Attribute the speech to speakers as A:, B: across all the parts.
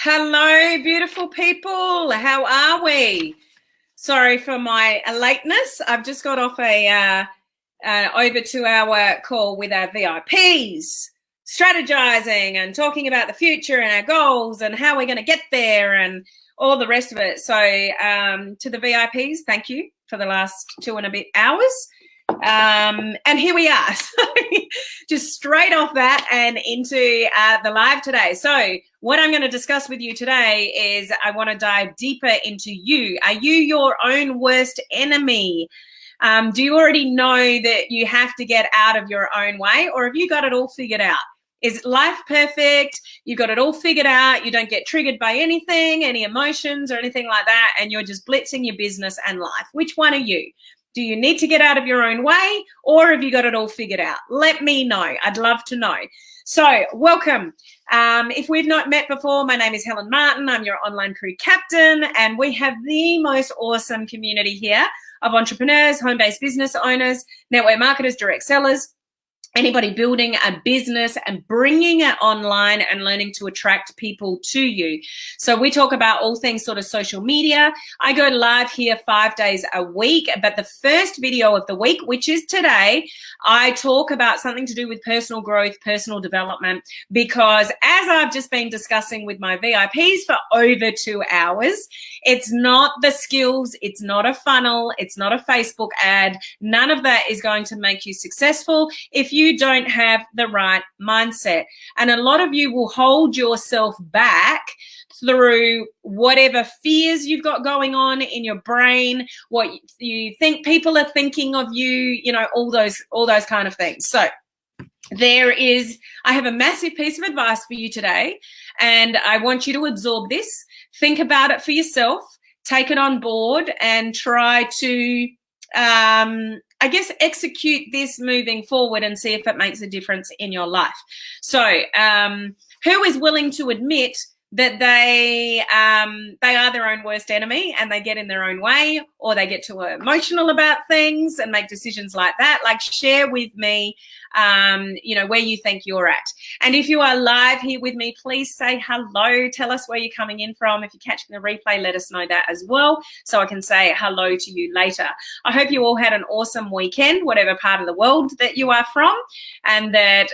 A: Hello, beautiful people. How are we? Sorry for my lateness. I've just got off a over 2-hour call with our VIPs, strategizing and talking about the future and our goals and how we're going to get there and all the rest of it. So to the VIPs, thank you for the last 2 and a bit hours. And here we are, just straight off that and into the live today. So what I'm going to discuss with you today is I want to dive deeper into you. Are you your own worst enemy? Do you already know that you have to get out of your own way, or have you got it all figured out? Is life perfect? You've got it all figured out. You don't get triggered by anything, any emotions or anything like that, and you're just blitzing your business and life. Which one are you? Do you need to get out of your own way, or have you got it all figured out? Let me know. I'd love to know. So welcome. If we've not met before, my name is Helen Martin. I'm your online crew captain, and we have the most awesome community here of entrepreneurs, home-based business owners, network marketers, direct sellers, anybody building a business and bringing it online and learning to attract people to you. So we talk about all things sort of social media. I go live here 5 days a week, but the first video of the week, which is today, I talk about something to do with personal growth, personal development, because as I've just been discussing with my VIPs for over 2 hours, it's not the skills, it's not a funnel, it's not a Facebook ad. None of that is going to make you successful if you don't have the right mindset. And a lot of you will hold yourself back through whatever fears you've got going on in your brain, what you think people are thinking of you, you know, all those kind of things. So I have a massive piece of advice for you today, and I want you to absorb this, think about it for yourself, take it on board, and try to execute this moving forward and see if it makes a difference in your life. So who is willing to admit that they are their own worst enemy and they get in their own way, or they get too emotional about things and make decisions like that? Like, share with me, where you think you're at. And if you are live here with me, please say hello. Tell us where you're coming in from. If you're catching the replay, let us know that as well, so I can say hello to you later. I hope you all had an awesome weekend, whatever part of the world that you are from, and that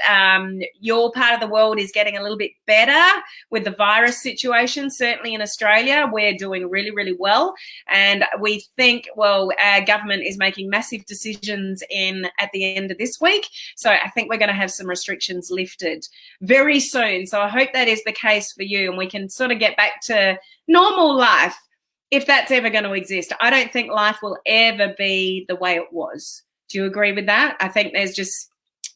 A: your part of the world is getting a little bit better with the virus situation. Certainly in Australia, we're doing really, really well. And we think, well, our government is making massive decisions at the end of this week. So I think we're going to have some restrictions lifted very soon. So I hope that is the case for you, and we can sort of get back to normal life, if that's ever going to exist. I don't think life will ever be the way it was. Do you agree with that? I think there's just,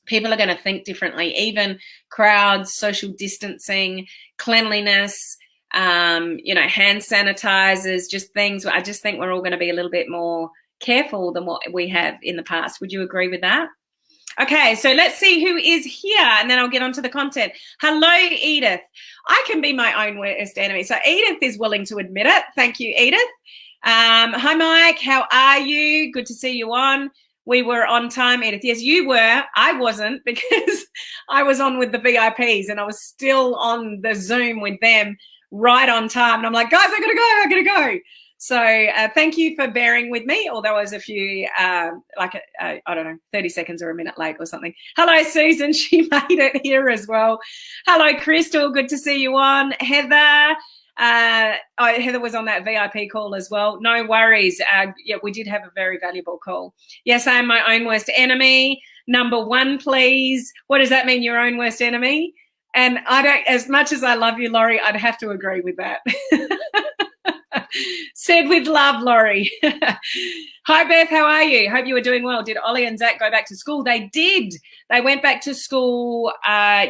A: people are going to think differently. Even crowds, social distancing, cleanliness, hand sanitizers, just things. I just think we're all going to be a little bit more careful than what we have in the past. Would you agree with that? Okay, so let's see who is here, and then I'll get onto the content. Hello, Edith. I can be my own worst enemy. So Edith is willing to admit it. Thank you, Edith. Hi, Mike. How are you? Good to see you on. We were on time, Edith. Yes, you were. I wasn't, because I was on with the VIPs and I was still on the Zoom with them right on time. And I'm like, guys, I gotta go. So thank you for bearing with me, although I was a few, 30 seconds or a minute late or something. Hello, Susan. She made it here as well. Hello, Crystal. Good to see you on. Heather. Heather was on that VIP call as well. No worries. We did have a very valuable call. Yes, I am my own worst enemy. Number one, please. What does that mean, your own worst enemy? And I don't, as much as I love you, Laurie, I'd have to agree with that. Said with love, Laurie. Hi, Beth. How are you? Hope you were doing well. Did Ollie and Zach go back to school? They did. They went back to school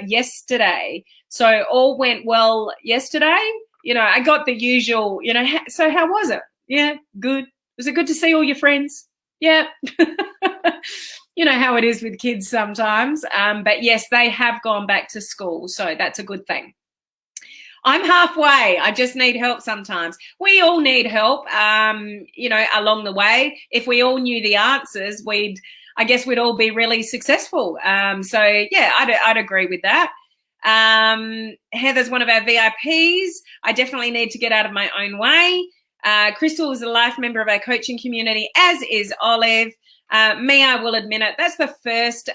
A: yesterday. So all went well yesterday. You know, I got the usual, so how was it? Yeah, good. Was it good to see all your friends? Yeah. You know how it is with kids sometimes. But yes, they have gone back to school. So that's a good thing. I'm halfway. I just need help sometimes. We all need help, along the way. If we all knew the answers, I guess we'd all be really successful. So yeah, I'd agree with that. Heather's one of our VIPs. I definitely need to get out of my own way. Crystal is a life member of our coaching community, as is Olive. Me, I will admit it. That's the first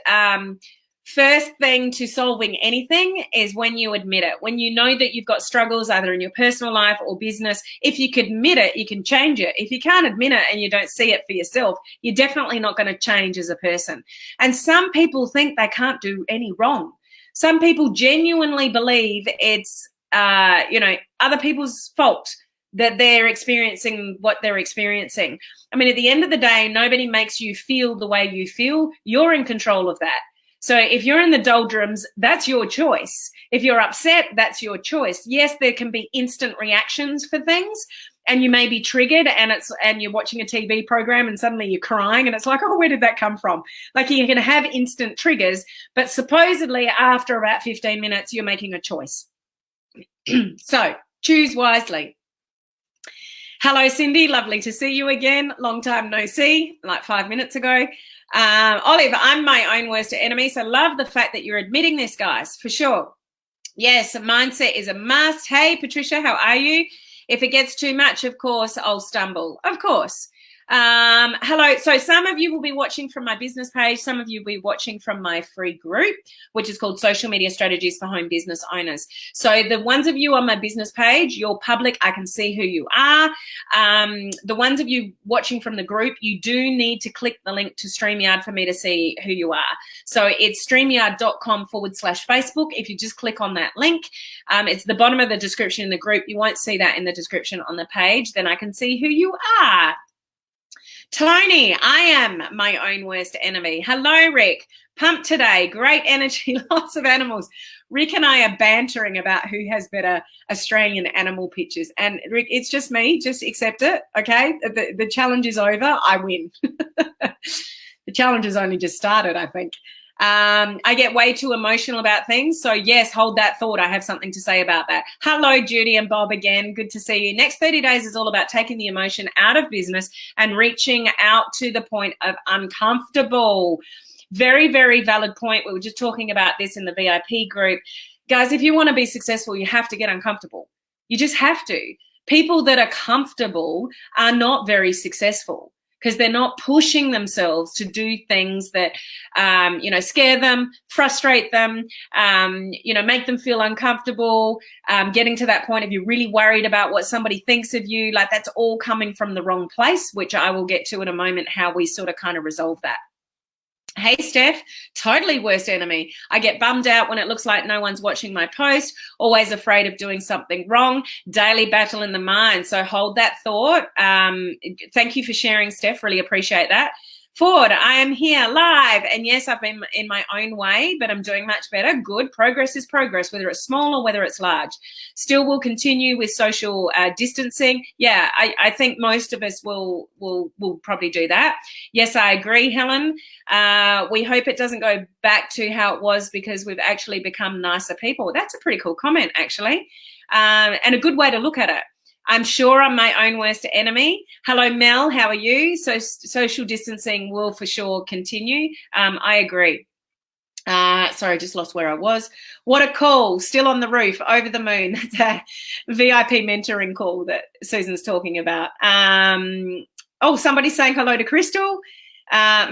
A: thing to solving anything is when you admit it. When you know that you've got struggles either in your personal life or business, if you can admit it, you can change it. If you can't admit it and you don't see it for yourself, you're definitely not going to change as a person. And some people think they can't do any wrong. Some people genuinely believe it's, other people's fault that they're experiencing what they're experiencing. I mean, at the end of the day, nobody makes you feel the way you feel. You're in control of that. So if you're in the doldrums, that's your choice. If you're upset, that's your choice. Yes, there can be instant reactions for things, and you may be triggered, and you're watching a TV program and suddenly you're crying and it's like, oh, where did that come from? Like, you're going to have instant triggers, but supposedly after about 15 minutes, you're making a choice. So choose wisely. Hello, Cindy. Lovely to see you again. Long time no see, like 5 minutes ago. Olive, I'm my own worst enemy. So love the fact that you're admitting this, guys, for sure. Yes, mindset is a must. Hey, Patricia, how are you? If it gets too much, of course, I'll stumble. Of course. Hello. So some of you will be watching from my business page. Some of you will be watching from my free group, which is called Social Media Strategies for Home Business Owners. So the ones of you on my business page, you're public. I can see who you are. The ones of you watching from the group, you do need to click the link to StreamYard for me to see who you are. So it's streamyard.com/Facebook. If you just click on that link, it's the bottom of the description in the group. You won't see that in the description on the page. Then I can see who you are. Tony, I am my own worst enemy. Hello, Rick. Pumped today. Great energy. Lots of animals. Rick and I are bantering about who has better Australian animal pictures. And Rick, it's just me. Just accept it, okay? The challenge is over. I win. The challenge has only just started, I think. I get way too emotional about things. So yes, hold that thought. I have something to say about that. Hello, Judy and Bob again. Good to see you. Next 30 days is all about taking the emotion out of business and reaching out to the point of uncomfortable. Very, very valid point. We were just talking about this in the VIP group. Guys, if you want to be successful, you have to get uncomfortable. You just have to. People that are comfortable are not very successful, because they're not pushing themselves to do things that, scare them, frustrate them, make them feel uncomfortable, getting to that point of you're really worried about what somebody thinks of you. Like, that's all coming from the wrong place, which I will get to in a moment, how we sort of kind of resolve that. Hey, Steph, totally worst enemy. I get bummed out when it looks like no one's watching my post, always afraid of doing something wrong, daily battle in the mind. So hold that thought. Thank you for sharing, Steph. Really appreciate that. Ford, I am here live. And yes, I've been in my own way, but I'm doing much better. Good. Progress is progress, whether it's small or whether it's large. Still will continue with social distancing. Yeah, I think most of us will probably do that. Yes, I agree, Helen. We hope it doesn't go back to how it was, because we've actually become nicer people. That's a pretty cool comment, actually, and a good way to look at it. I'm sure I'm my own worst enemy. Hello, Mel. How are you? So social distancing will for sure continue. I agree. Sorry, I just lost where I was. What a call. Still on the roof, over the moon. That's a VIP mentoring call that Susan's talking about. Somebody's saying hello to Crystal.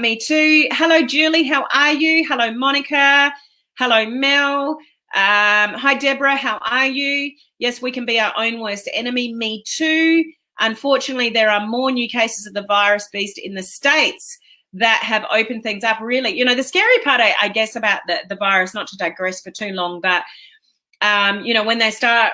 A: Me too. Hello, Julie. How are you? Hello, Monica. Hello, Mel. Hi, Deborah. How are you? Yes, we can be our own worst enemy. Me too. Unfortunately, there are more new cases of the virus beast in the States that have opened things up, really. The scary part, I guess, about the virus, not to digress for too long, but, when they start,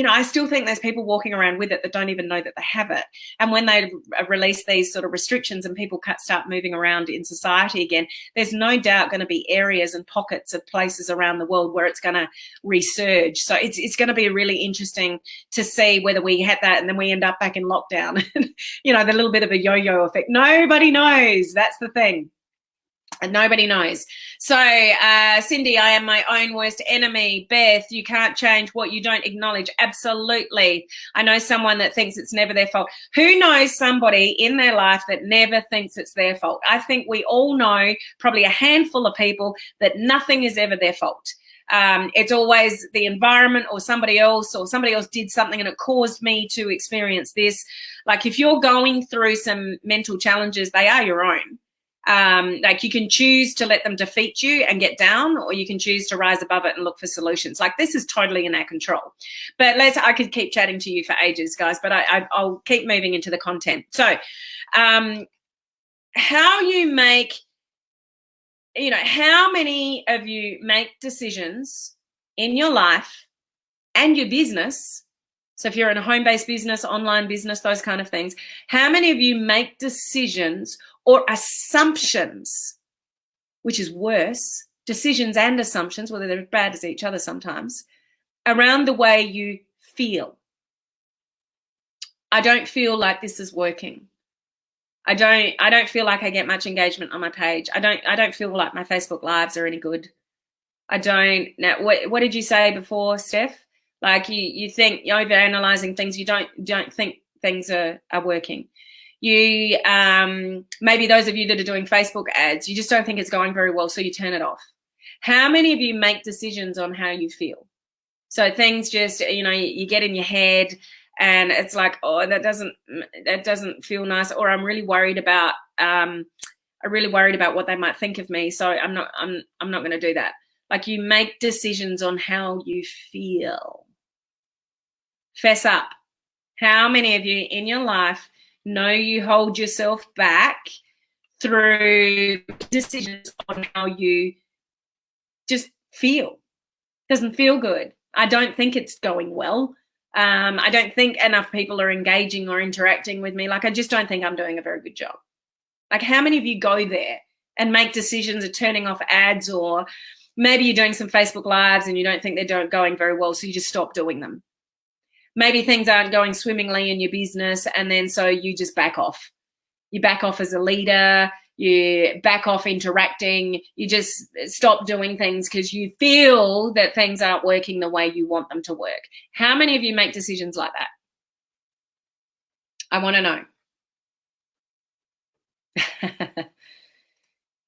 A: I still think there's people walking around with it that don't even know that they have it. And when they release these sort of restrictions and people start moving around in society again, there's no doubt going to be areas and pockets of places around the world where it's going to resurge. So it's going to be really interesting to see whether we had that and then we end up back in lockdown. The little bit of a yo-yo effect. Nobody knows. That's the thing. And nobody knows. So, Cindy, I am my own worst enemy. Beth, you can't change what you don't acknowledge. Absolutely. I know someone that thinks it's never their fault. Who knows somebody in their life that never thinks it's their fault? I think we all know probably a handful of people that nothing is ever their fault. It's always the environment or somebody else did something and it caused me to experience this. Like if you're going through some mental challenges, they are your own. Like you can choose to let them defeat you and get down, or you can choose to rise above it and look for solutions. Like this is totally in our control. But I could keep chatting to you for ages, guys, but I'll keep moving into the content. So how you make, how many of you make decisions in your life and your business? So if you're in a home-based business, online business, those kind of things, how many of you make decisions or assumptions, which is worse, decisions and assumptions, whether they're as bad as each other sometimes, around the way you feel? I don't feel like this is working. I don't feel like I get much engagement on my page. I don't feel like my Facebook lives are any good. I don't. Now, what did you say before, Steph? Like you think you're overanalyzing things. You don't think things are working. You maybe those of you that are doing Facebook ads, you just don't think it's going very well, so you turn it off. How many of you make decisions on how you feel? So things just, you get in your head and it's like, oh, that doesn't feel nice, or I'm really worried about what they might think of me, so I'm not going to do that. Like you make decisions on how you feel. Fess up. How many of you in your life know you hold yourself back through decisions on how you just feel? Doesn't feel good. I don't think it's going well. I don't think enough people are engaging or interacting with me. Like I just don't think I'm doing a very good job. Like how many of you go there and make decisions of turning off ads, or maybe you're doing some Facebook lives and you don't think they're going very well, so you just stop doing them. Maybe things aren't going swimmingly in your business, and then so you just back off. You back off as a leader, you back off interacting, you just stop doing things because you feel that things aren't working the way you want them to work. How many of you make decisions like that? I want to know.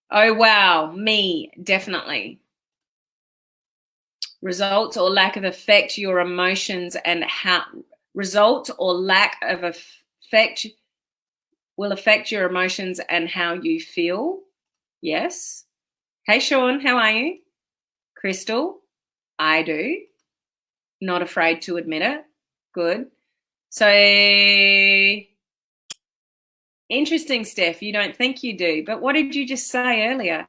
A: Oh, wow, me, definitely. Results or lack of effect your emotions, and how results or lack of effect will affect your emotions and how you feel. Yes. Hey, Sean, how are you? Crystal, I do. Not afraid to admit it. Good. So interesting, Steph. You don't think you do, but what did you just say earlier?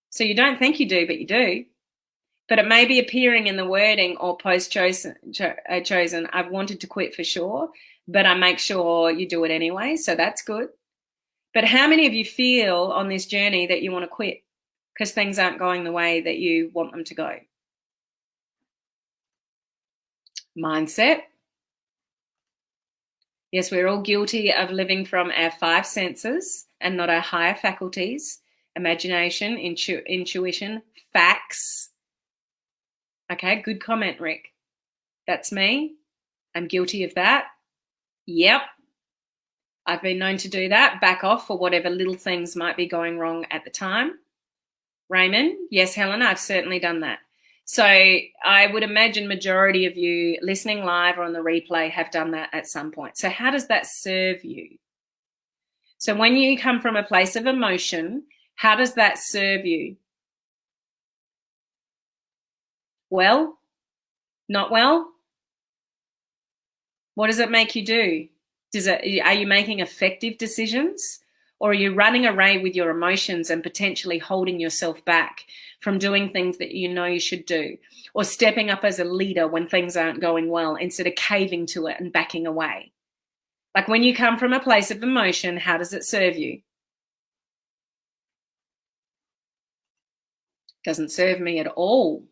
A: So you don't think you do, but you do. But it may be appearing in the wording or post chosen. I've wanted to quit for sure, but I make sure you do it anyway. So that's good. But how many of you feel on this journey that you want to quit because things aren't going the way that you want them to go? Mindset. Yes, we're all guilty of living from our 5 senses and not our higher faculties: imagination, intuition, facts. Okay, good comment, Rick. That's me. I'm guilty of that. Yep. I've been known to do that, back off for whatever little things might be going wrong at the time. Raymond, yes, Helen, I've certainly done that. So I would imagine majority of you listening live or on the replay have done that at some point. So how does that serve you? So when you come from a place of emotion, how does that serve you? Well? Not well? What does it make you do? Are you making effective decisions, or are you running away with your emotions and potentially holding yourself back from doing things that you know you should do, or stepping up as a leader when things aren't going well instead of caving to it and backing away? Like when you come from a place of emotion, how does it serve you? Doesn't serve me at all.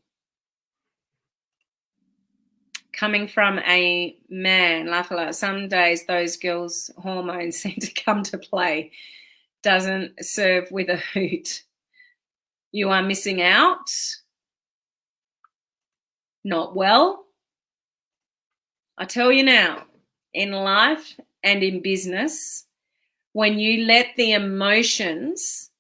A: Coming from a man, some days those girls' hormones seem to come to play. Doesn't serve with a hoot. You are missing out. Not well. I tell you now, in life and in business, when you let the emotions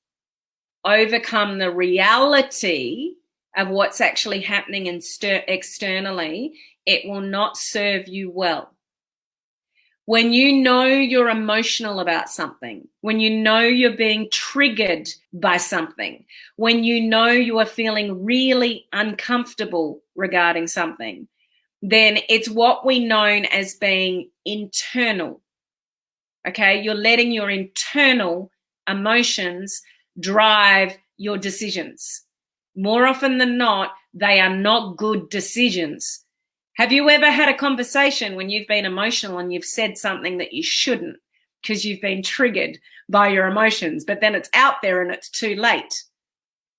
A: overcome the reality of what's actually happening externally, it will not serve you well. When you know you're emotional about something, when you know you're being triggered by something, when you know you are feeling really uncomfortable regarding something, then it's what we know as being internal. Okay, you're letting your internal emotions drive your decisions. More often than not, they are not good decisions. Have you ever had a conversation when you've been emotional and you've said something that you shouldn't because you've been triggered by your emotions, but then it's out there and it's too late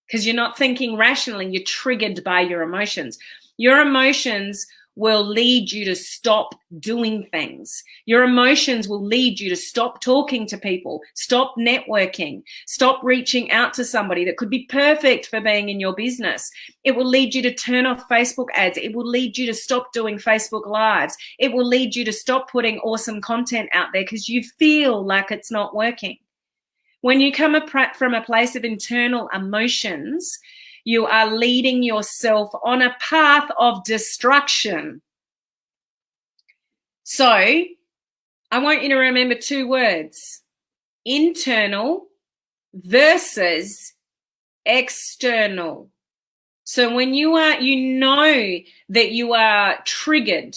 A: because you're not thinking rationally, you're triggered by your emotions. Your emotions will lead you to stop doing things. Your emotions will lead you to stop talking to people, stop networking, stop reaching out to somebody that could be perfect for being in your business. It will lead you to turn off Facebook ads. It will lead you to stop doing Facebook Lives. It will lead you to stop putting awesome content out there because you feel like it's not working. When you come from a place of internal emotions, you are leading yourself on a path of destruction. So I want you to remember two words: internal versus external. So when you know that you are triggered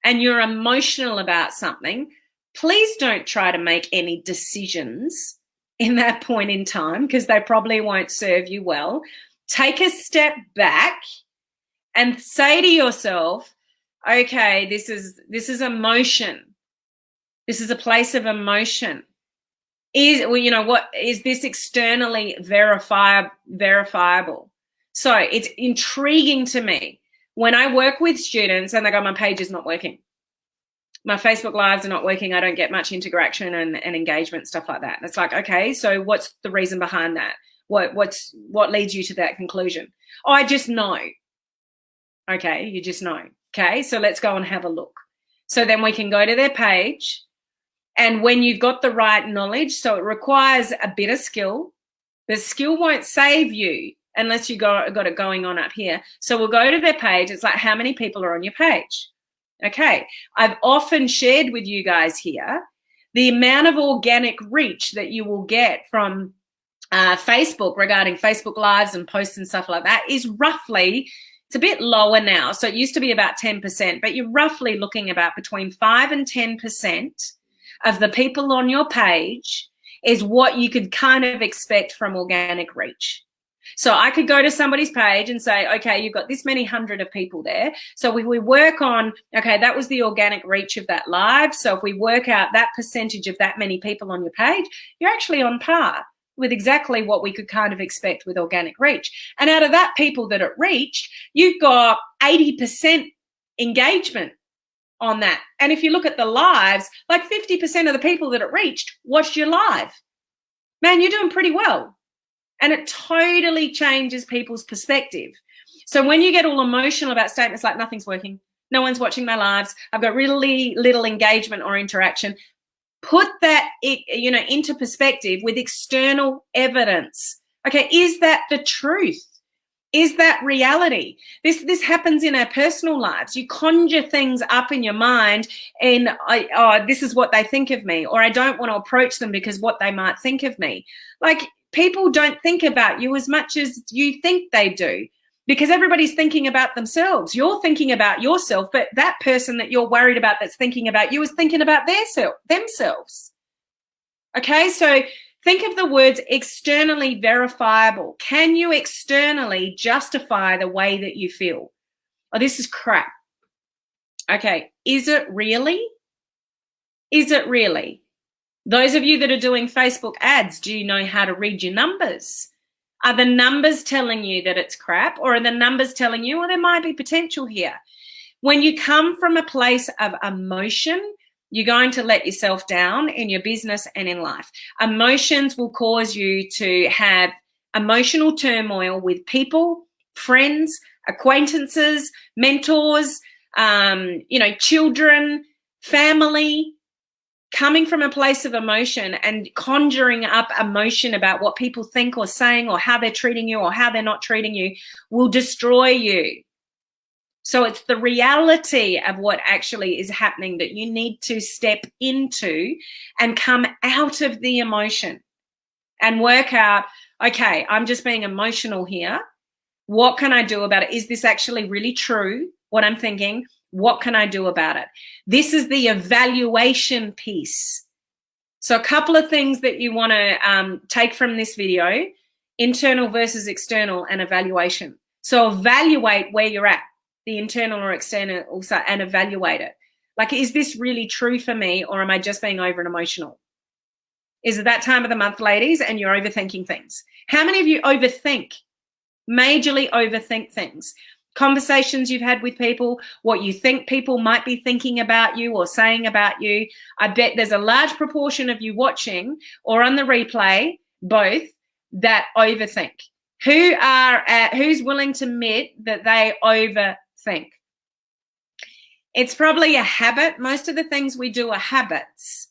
A: and you're emotional about something, please don't try to make any decisions in that point in time because they probably won't serve you well. Take a step back and say to yourself, okay, this is emotion. This is a place of emotion. What is this externally verifiable? So it's intriguing to me when I work with students and they go, my page is not working. My Facebook Lives are not working. I don't get much interaction and engagement, stuff like that. And it's like, okay, so what's the reason behind that? What leads you to that conclusion? Oh, I just know. Okay, you just know. Okay, so let's go and have a look. So then we can go to their page, and when you've got the right knowledge, so it requires a bit of skill. The skill won't save you unless you got it going on up here. So we'll go to their page. It's like, how many people are on your page? Okay, I've often shared with you guys here the amount of organic reach that you will get from Facebook regarding Facebook Lives and posts and stuff like that is roughly, it's a bit lower now. So it used to be about 10%, but you're roughly looking about between 5 and 10% of the people on your page is what you could kind of expect from organic reach. So I could go to somebody's page and say, okay, you've got this many hundred of people there. So if we work on, okay, that was the organic reach of that live. So if we work out that percentage of that many people on your page, you're actually on par with exactly what we could kind of expect with organic reach. And out of that people that it reached, you've got 80% engagement on that. And if you look at the lives, like 50% of the people that it reached watched your live. Man, you're doing pretty well. And it totally changes people's perspective. So when you get all emotional about statements like nothing's working, no one's watching my lives, I've got really little engagement or interaction, put that into perspective with external evidence. Okay, is that the truth? Is that reality? This happens in our personal lives. You conjure things up in your mind and, this is what they think of me, or I don't want to approach them because what they might think of me. Like, people don't think about you as much as you think they do because everybody's thinking about themselves. You're thinking about yourself, but that person that you're worried about that's thinking about you is thinking about themselves. Okay, so think of the words externally verifiable. Can you externally justify the way that you feel? Oh, this is crap. Okay, is it really? Is it really? Those of you that are doing Facebook ads, do you know how to read your numbers? Are the numbers telling you that it's crap, or are the numbers telling you, well, there might be potential here? When you come from a place of emotion, you're going to let yourself down in your business and in life. Emotions will cause you to have emotional turmoil with people, friends, acquaintances, mentors, children, family, coming from a place of emotion and conjuring up emotion about what people think or saying or how they're treating you or how they're not treating you will destroy you. So it's the reality of what actually is happening that you need to step into and come out of the emotion and work out, okay, I'm just being emotional here. What can I do about it? Is this actually really true, what I'm thinking? What can I do about it? This is the evaluation piece. So a couple of things that you want to take from this video: internal versus external and evaluation. So evaluate where you're at, the internal or external also, and evaluate it. Like, is this really true for me, or am I just being over and emotional? Is it that time of the month, ladies, and you're overthinking things? How many of you overthink, majorly overthink things? Conversations you've had with people, what you think people might be thinking about you or saying about you. I bet there's a large proportion of you watching or on the replay, both, that overthink. Who's willing to admit that they overthink? It's probably a habit. Most of the things we do are habits,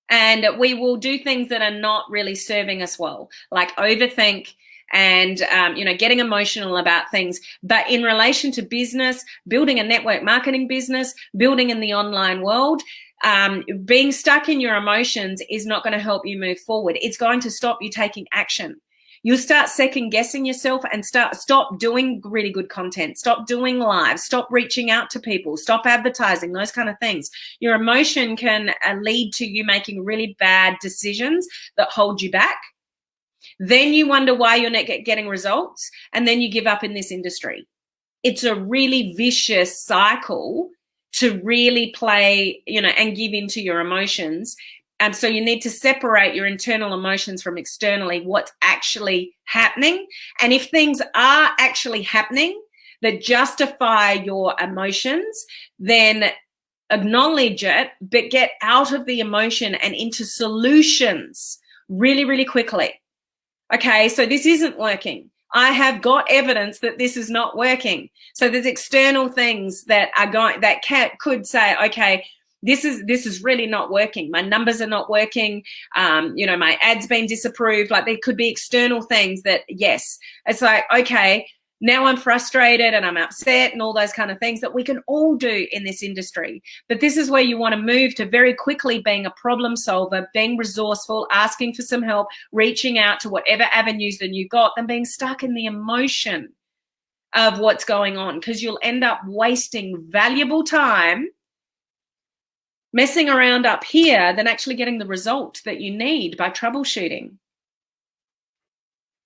A: and we will do things that are not really serving us well, like overthink and getting emotional about things. But in relation to business, building a network marketing business, building in the online world, being stuck in your emotions is not going to help you move forward. It's going to stop you taking action. You'll start second guessing yourself and stop doing really good content, stop doing lives, stop reaching out to people, stop advertising, those kind of things. Your emotion can lead to you making really bad decisions that hold you back. Then you wonder why you're not getting results, and then you give up in this industry. It's a really vicious cycle to really play, and give into your emotions. So you need to separate your internal emotions from externally, what's actually happening. And if things are actually happening that justify your emotions, then acknowledge it, but get out of the emotion and into solutions really, really quickly. Okay, so this isn't working. I have got evidence that this is not working. So there's external things that are could say, okay, this is really not working. My numbers are not working. My ad's been disapproved. Like, there could be external things that, yes, it's like, okay, now I'm frustrated and I'm upset and all those kind of things that we can all do in this industry. But this is where you want to move to very quickly being a problem solver, being resourceful, asking for some help, reaching out to whatever avenues that you got, than being stuck in the emotion of what's going on, because you'll end up wasting valuable time messing around up here than actually getting the result that you need by troubleshooting.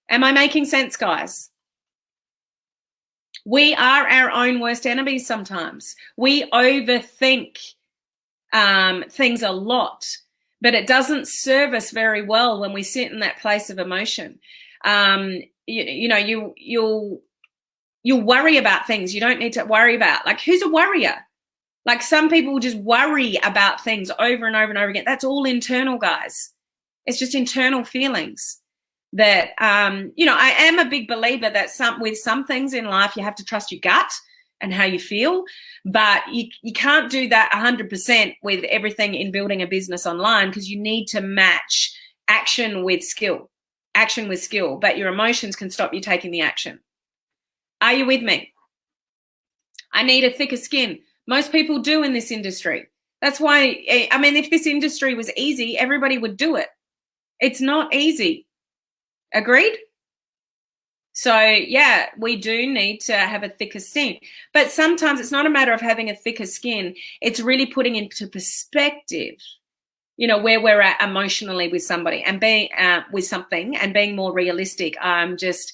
A: Am I making sense, guys? We are our own worst enemies sometimes. We overthink things a lot, but it doesn't serve us very well when we sit in that place of emotion. You'll worry about things you don't need to worry about. Like, who's a worrier? Like, some people just worry about things over and over and over again. That's all internal, guys. It's just internal feelings. That, I am a big believer that with some things in life, you have to trust your gut and how you feel, but you can't do that 100% with everything in building a business online, because you need to match action with skill, but your emotions can stop you taking the action. Are you with me? I need a thicker skin. Most people do in this industry. That's why, if this industry was easy, everybody would do it. It's not easy. Agreed? So, yeah, we do need to have a thicker skin. But sometimes it's not a matter of having a thicker skin. It's really putting into perspective, where we're at emotionally with somebody and being with something and being more realistic. This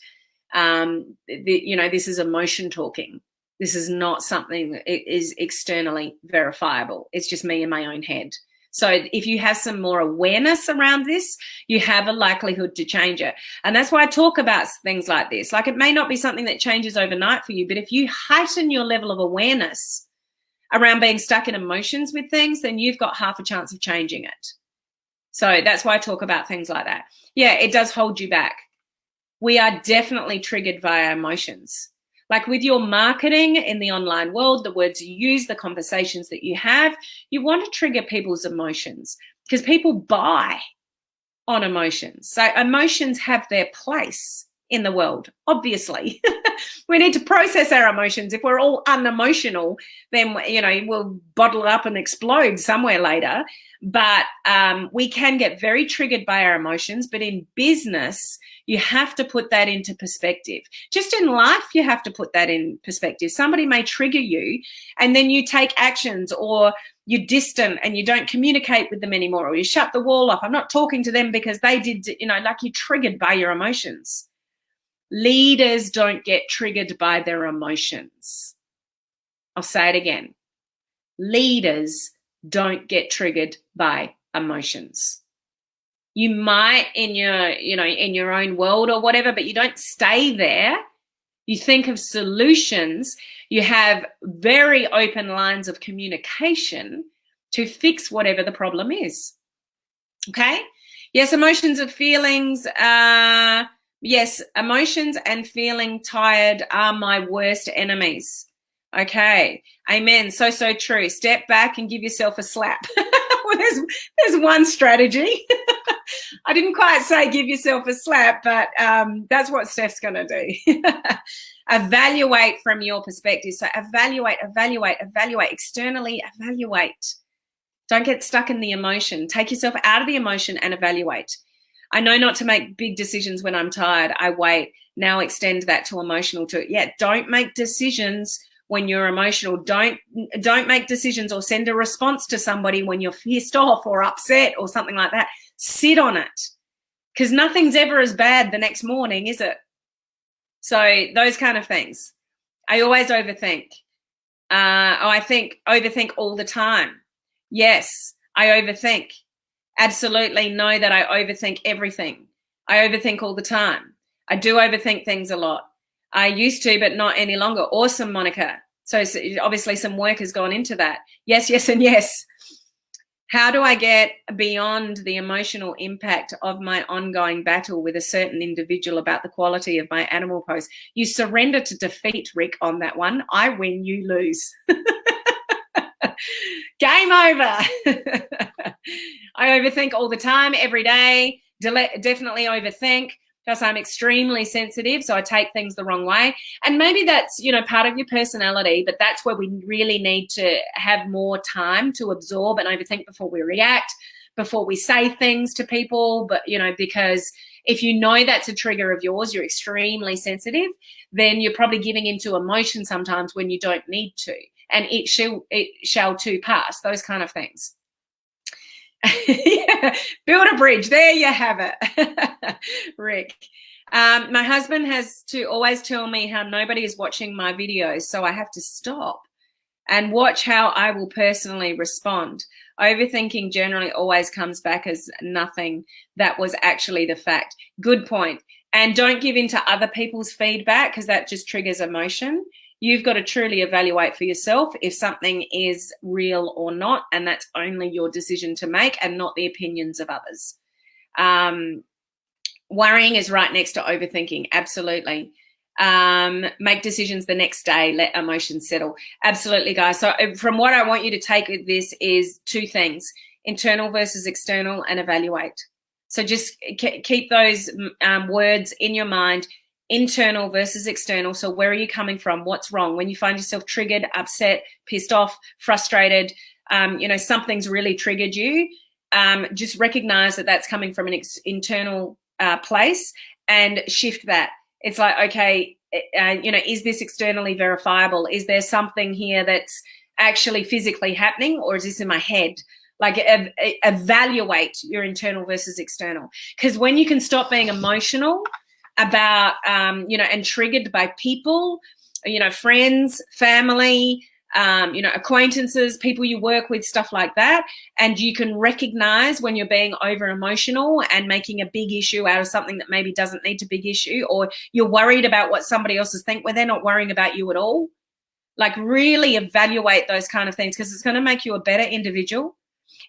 A: is emotion talking. This is not something that is externally verifiable. It's just me in my own head. So if you have some more awareness around this, you have a likelihood to change it. And that's why I talk about things like this. Like, it may not be something that changes overnight for you, but if you heighten your level of awareness around being stuck in emotions with things, then you've got half a chance of changing it. So that's why I talk about things like that. Yeah, it does hold you back. We are definitely triggered via emotions. Like, with your marketing in the online world, the words you use, the conversations that you have, you want to trigger people's emotions. because people buy on emotions. So emotions have their place in the world, obviously. We need to process our emotions. If we're all unemotional, then, you know, we'll bottle it up and explode somewhere later. But we can get very triggered by our emotions. But in business, you have to put that into perspective. Just in life, you have to put that in perspective. Somebody may trigger you, and then you take actions, or you're distant and you don't communicate with them anymore, or you shut the wall off. I'm not talking to them because they did, you know, like, you're triggered by your emotions. Leaders don't get triggered by their emotions. I'll say it again. Leaders don't get triggered by emotions. You might in your, you know, in your own world or whatever, but you don't stay there. You think of solutions. You have very open lines of communication to fix whatever the problem is. Okay? Yes, emotions and feelings. Yes, emotions and feeling tired are my worst enemies. Okay, amen. So true. Step back and give yourself a slap. Well, there's one strategy. I didn't quite say give yourself a slap, but that's what Steph's going to do. Evaluate from your perspective. So evaluate, externally evaluate. Don't get stuck in the emotion. Take yourself out of the emotion and evaluate. I know not to make big decisions when I'm tired. I wait. Now extend that to emotional too. Yeah, don't make decisions when you're emotional. Don't make decisions or send a response to somebody when you're pissed off or upset or something like that. Sit on it, because nothing's ever as bad the next morning, is it? So those kind of things. I always overthink. I overthink all the time. Yes, I overthink. Absolutely know that I overthink everything. I overthink all the time. I do overthink things a lot. I used to, but not any longer. Awesome, Monica. So obviously some work has gone into that. Yes, yes, and yes. How do I get beyond the emotional impact of my ongoing battle with a certain individual about the quality of my animal post? You surrender to defeat, Rick, on that one. I win, you lose. Game over. I overthink all the time, every day. Definitely overthink, because I'm extremely sensitive, so I take things the wrong way. And maybe that's, you know, part of your personality, but that's where we really need to have more time to absorb and overthink before we react, before we say things to people. But, you know, because if you know that's a trigger of yours, you're extremely sensitive, then you're probably giving into emotion sometimes when you don't need to. And it shall too pass, those kind of things. Yeah, build a bridge. There you have it, Rick. My husband has to always tell me how nobody is watching my videos, so I have to stop and watch how I will personally respond. Overthinking generally always comes back as nothing that was actually the fact. Good point. And don't give in to other people's feedback, because that just triggers emotion. You've got to truly evaluate for yourself if something is real or not, and that's only your decision to make and not the opinions of others. Worrying is right next to overthinking, absolutely. Make decisions the next day, let emotions settle. Absolutely, guys. So from what I want you to take with this is two things: internal versus external, and evaluate. So just keep those words in your mind. Internal versus external. So where are you coming from? What's wrong? When you find yourself triggered, upset, pissed off, frustrated, you know, something's really triggered you, just recognize that that's coming from an internal place and shift that. It's like, okay, you know, is this externally verifiable? Is there something here that's actually physically happening, or is this in my head? Like, evaluate your internal versus external. Because when you can stop being emotional about, you know, and triggered by people, you know, friends, family, you know, acquaintances, people you work with, stuff like that. And you can recognize when you're being over emotional and making a big issue out of something that maybe doesn't need to big issue, or you're worried about what somebody else think when they're not worrying about you at all. Like, really evaluate those kind of things, because it's going to make you a better individual.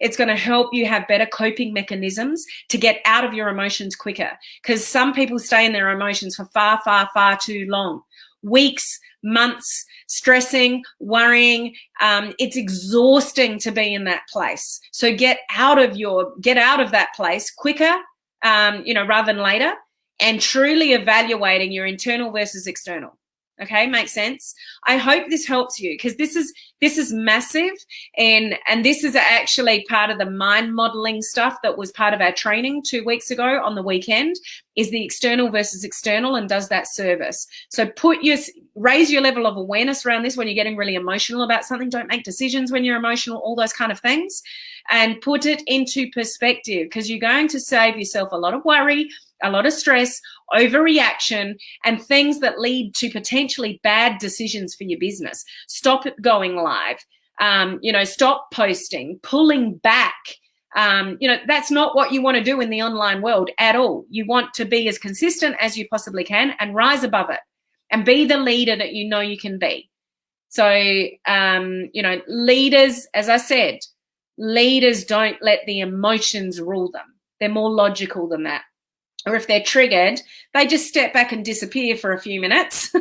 A: It's going to help you have better coping mechanisms to get out of your emotions quicker, because some people stay in their emotions for far, far, far too long. Weeks, months stressing, worrying. It's exhausting to be in that place. So get out of that place quicker, rather than later, and truly evaluating your internal versus external. Okay, makes sense. I hope this helps you, because this is massive, and this is actually part of the mind modeling stuff that was part of our training 2 weeks ago on the weekend, is the external versus external, and does that service. So raise your level of awareness around this when you're getting really emotional about something. Don't make decisions when you're emotional, all those kind of things, and put it into perspective, because you're going to save yourself a lot of worry, a lot of stress, overreaction, and things that lead to potentially bad decisions for your business. Stop going live, stop posting, pulling back. That's not what you want to do in the online world at all. You want to be as consistent as you possibly can and rise above it and be the leader that you know you can be. So, leaders, as I said, leaders don't let the emotions rule them. They're more logical than that. Or if they're triggered, they just step back and disappear for a few minutes,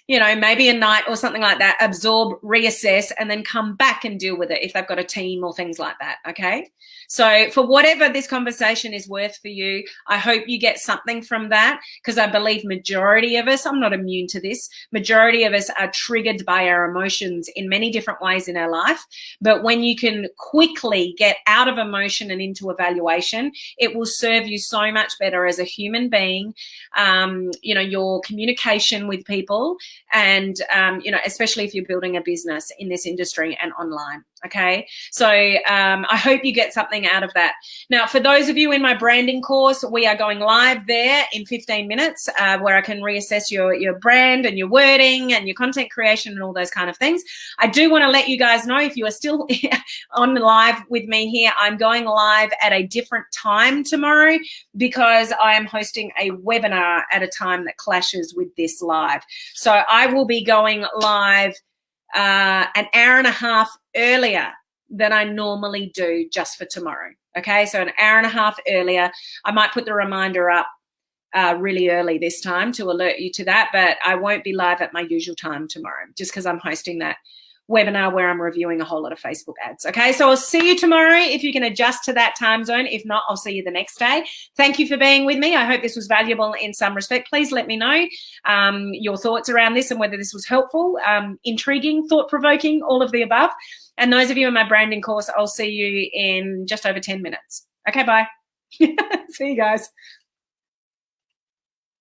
A: maybe a night or something like that, absorb, reassess, and then come back and deal with it if they've got a team or things like that, okay? So for whatever this conversation is worth for you, I hope you get something from that, because I believe majority of us, I'm not immune to this, majority of us are triggered by our emotions in many different ways in our life. But when you can quickly get out of emotion and into evaluation, it will serve you so much better as a human being, your communication with people, and especially if you're building a business in this industry and online. Okay, so I hope you get something out of that. Now, for those of you in my branding course, we are going live there in 15 minutes, where I can reassess your brand and your wording and your content creation and all those kind of things. I do want to let you guys know, if you are still on live with me here, I'm going live at a different time tomorrow, because I am hosting a webinar at a time that clashes with this live. So I will be going live an hour and a half earlier than I normally do, just for tomorrow. Okay, so an hour and a half earlier. I might put the reminder up really early this time to alert you to that, but I won't be live at my usual time tomorrow, just because I'm hosting that webinar where I'm reviewing a whole lot of Facebook ads. Okay, so I'll see you tomorrow if you can adjust to that time zone. If not, I'll see you the next day. Thank you for being with me. I hope this was valuable in some respect. Please let me know your thoughts around this and whether this was helpful, intriguing, thought-provoking, all of the above. And those of you in my branding course, I'll see you in just over 10 minutes. Okay, bye. See you guys.